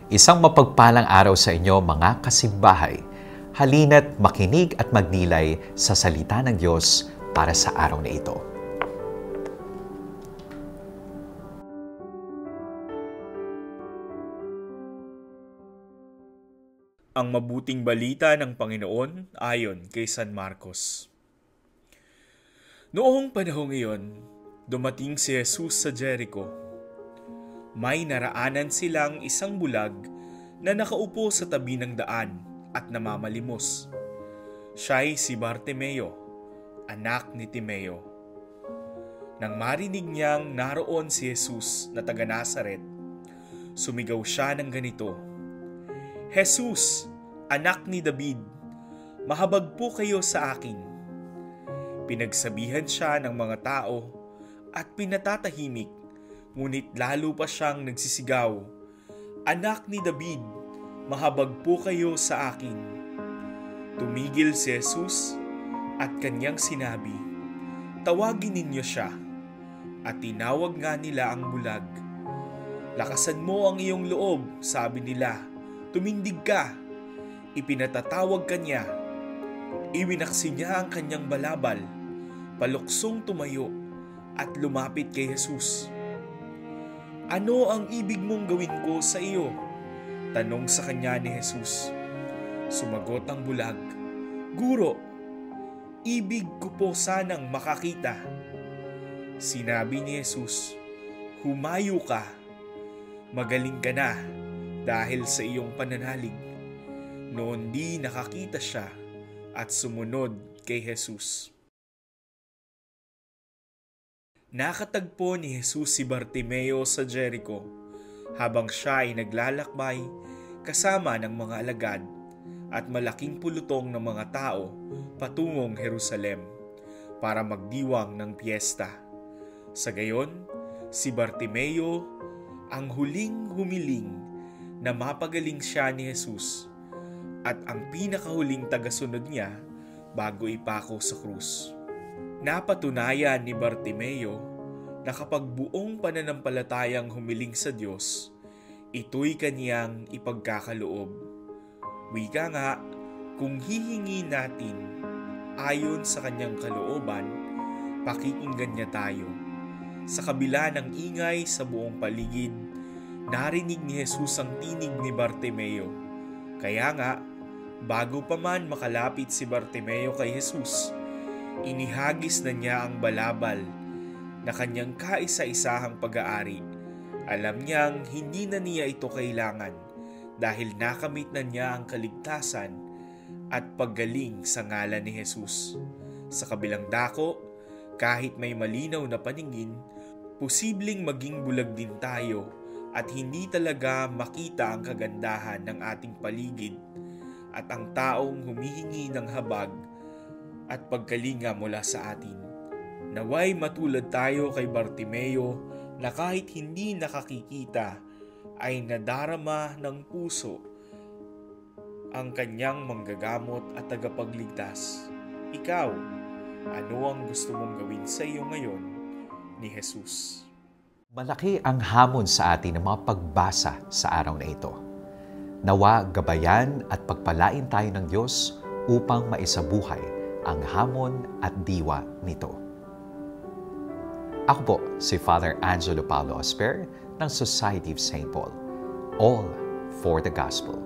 Isang mapagpalang araw sa inyo mga kasimbahay. Halina't makinig at magnilay sa salita ng Diyos para sa araw na ito. Ang mabuting balita ng Panginoon ayon kay San Marcos. Noong panahong iyon, dumating si Jesus sa Jericho. May naraanan silang isang bulag na nakaupo sa tabi ng daan at namamalimos. Siya'y si Bartimeo, anak ni Timeo. Nang marinig niyang naroon si Jesus na taga Nazaret, sumigaw siya ng ganito, "Jesus, anak ni David, mahabag po kayo sa akin." Pinagsabihan siya ng mga tao at pinatatahimik, ngunit lalo pa siyang nagsisigaw, "Anak ni David, mahabag po kayo sa akin." Tumigil si Jesus at kanyang sinabi, "Tawagin ninyo siya." At tinawag nga nila ang bulag. "Lakasan mo ang iyong loob," sabi nila. "Tumindig ka." Ipinatatawag kanya. Iwinaksi niya ang kanyang balabal, paluksong tumayo at lumapit kay Jesus. "Ano ang ibig mong gawin ko sa iyo?" tanong sa kanya ni Jesus. Sumagot ang bulag, "Guro, ibig ko po sanang makakita." Sinabi ni Jesus, "Humayo ka, magaling ka na dahil sa iyong pananalig." Noon di nakakita siya at sumunod kay Jesus. Nakatagpo ni Jesus si Bartimeo sa Jericho habang siya ay naglalakbay kasama ng mga alagad at malaking pulutong ng mga tao patungong Jerusalem para magdiwang ng piyesta. Sa gayon, si Bartimeo ang huling humiling na mapagaling siya ni Jesus at ang pinakahuling tagasunod niya bago ipako sa krus. Napatunayan ni Bartimeo na kapag buong pananampalatayang humiling sa Diyos, ito'y kaniyang ipagkakaloob. Wika nga, kung hihingi natin ayon sa kanyang kalooban, pakikinggan niya tayo. Sa kabila ng ingay sa buong paligid, narinig ni Jesus ang tinig ni Bartimeo. Kaya nga, bago pa man makalapit si Bartimeo kay Jesus, inihagis na niya ang balabal na kanyang kaisa-isahang pag-aari. Alam niyang hindi na niya ito kailangan dahil nakamit na niya ang kaligtasan at paggaling sa ngalan ni Jesus. Sa kabilang dako, kahit may malinaw na paningin, posibleng maging bulag din tayo at hindi talaga makita ang kagandahan ng ating paligid at ang taong humihingi ng habag at pagkalinga mula sa atin. Naway matulad tayo kay Bartimeo na kahit hindi nakakikita ay nadarama ng puso ang kanyang manggagamot at tagapagligtas. Ikaw, ano ang gusto mong gawin sa iyo ngayon ni Jesus? Malaki ang hamon sa atin ng mga pagbasa sa araw na ito. Nawa gabayan at pagpalain tayo ng Diyos upang maisabuhay ang hamon at diwa nito. Ako po si Father Angelo Paulo Asper ng Society of St. Paul. All for the Gospel.